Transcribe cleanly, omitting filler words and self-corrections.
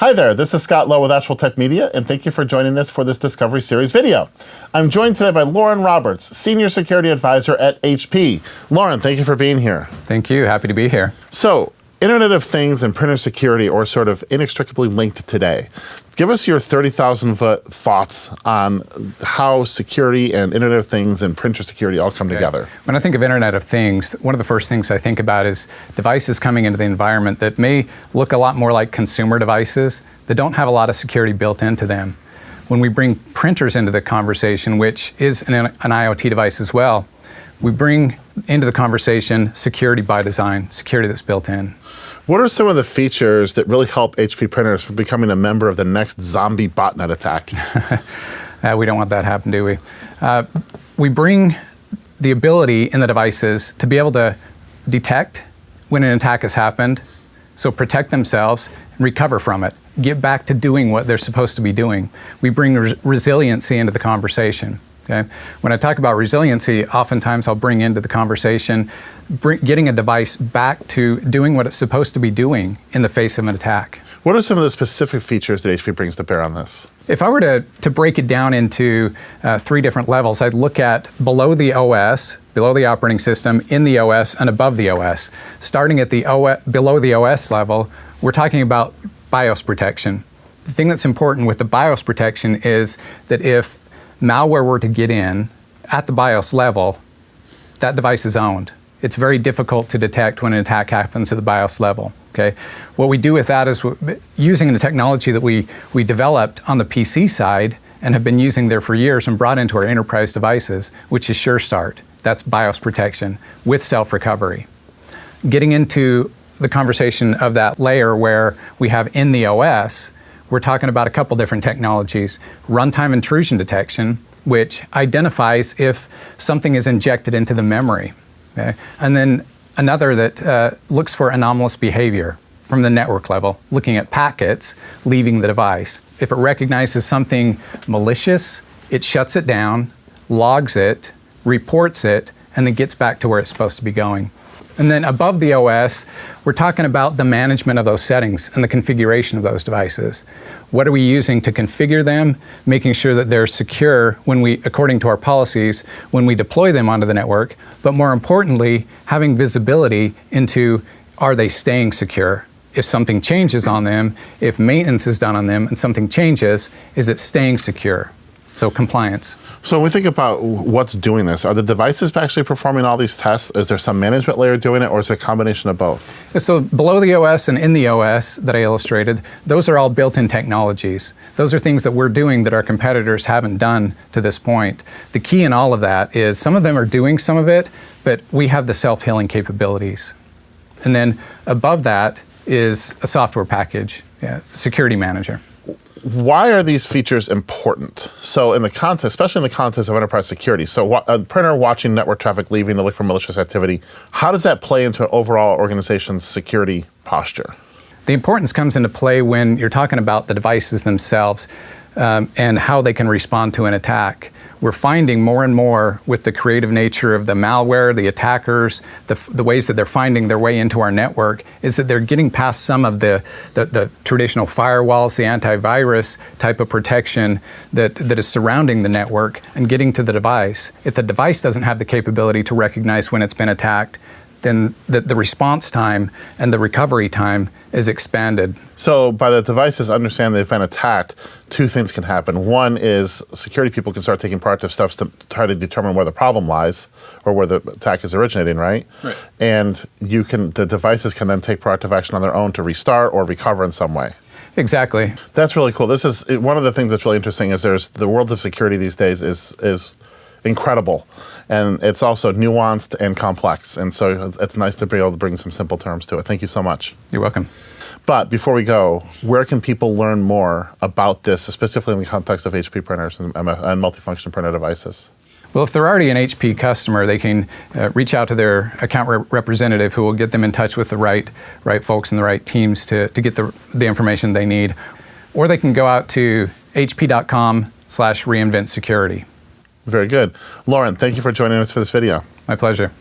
Hi there, this is Scott Lowe with Actual Tech Media, and thank you for joining us for this Discovery Series video. I'm joined today by Loren Roberts, Senior Security Advisor at HP. Loren, thank you for being here. Thank you, happy to be here. So, Internet of Things and printer security are sort of inextricably linked today. Give us your 30,000-foot thoughts on how security and Internet of Things and printer security all come together. When I think of Internet of Things, one of the first things I think about is devices coming into the environment that may look a lot more like consumer devices that don't have a lot of security built into them. When we bring printers into the conversation, which is an IoT device as well, we bring into the conversation security by design, security that's built in. What are some of the features that really help HP printers from becoming a member of the next zombie botnet attack? We don't want that to happen, do we? We bring the ability in the devices to be able to detect when an attack has happened, so protect themselves and recover from it, get back to doing what they're supposed to be doing. We bring resiliency into the conversation. Okay? When I talk about resiliency, oftentimes I'll bring into the conversation getting a device back to doing what it's supposed to be doing in the face of an attack. What are some of the specific features that HP brings to bear on this? If I were to break it down into three different levels, I'd look at below the OS, below the operating system, in the OS, and above the OS. Starting at the below the OS level, we're talking about BIOS protection. The thing that's important with the BIOS protection is that if malware were to get in at the BIOS level, that device is owned. It's very difficult to detect when an attack happens at the BIOS level. Okay? What we do with that is using the technology that we developed on the PC side and have been using there for years and brought into our enterprise devices, which is SureStart. That's BIOS protection with self-recovery. Getting into the conversation of that layer where we have in the OS, we're talking about a couple different technologies. Runtime intrusion detection, which identifies if something is injected into the memory. Okay? And then another that looks for anomalous behavior from the network level, looking at packets leaving the device. If it recognizes something malicious, it shuts it down, logs it, reports it, and then gets back to where it's supposed to be going. And then above the OS, we're talking about the management of those settings and the configuration of those devices. What are we using to configure them, making sure that they're secure when according to our policies, when we deploy them onto the network, but more importantly, having visibility into, are they staying secure? If something changes on them, if maintenance is done on them and something changes, is it staying secure? So compliance. So when we think about what's doing this, are the devices actually performing all these tests? Is there some management layer doing it, or is it a combination of both? So below the OS and in the OS that I illustrated, those are all built-in technologies. Those are things that we're doing that our competitors haven't done to this point. The key in all of that is some of them are doing some of it, but we have the self-healing capabilities. And then above that is a software package, Security Manager. Why are these features important? So in the context, especially in the context of enterprise security, so a printer watching network traffic leaving to look for malicious activity, how does that play into an overall organization's security posture? The importance comes into play when you're talking about the devices themselves and how they can respond to an attack. We're finding more and more with the creative nature of the malware, the attackers, the ways that they're finding their way into our network, is that they're getting past some of the traditional firewalls, the antivirus type of protection that is surrounding the network and getting to the device. If the device doesn't have the capability to recognize when it's been attacked, then the response time and the recovery time is expanded. So by the devices understand they've been attacked, two things can happen. One is security people can start taking proactive steps to try to determine where the problem lies or where the attack is originating, right? Right. And the devices can then take proactive action on their own to restart or recover in some way. Exactly. That's really cool. This is one of the things that's really interesting is the world of security these days is incredible, and it's also nuanced and complex, and so it's nice to be able to bring some simple terms to it. Thank you so much. You're welcome. But before we go, where can people learn more about this, specifically in the context of HP printers and multifunction printer devices? Well, if they're already an HP customer, they can reach out to their account representative who will get them in touch with the right folks and the right teams to get the information they need. Or they can go out to hp.com/reinventsecurity. Very good. Loren, thank you for joining us for this video. My pleasure.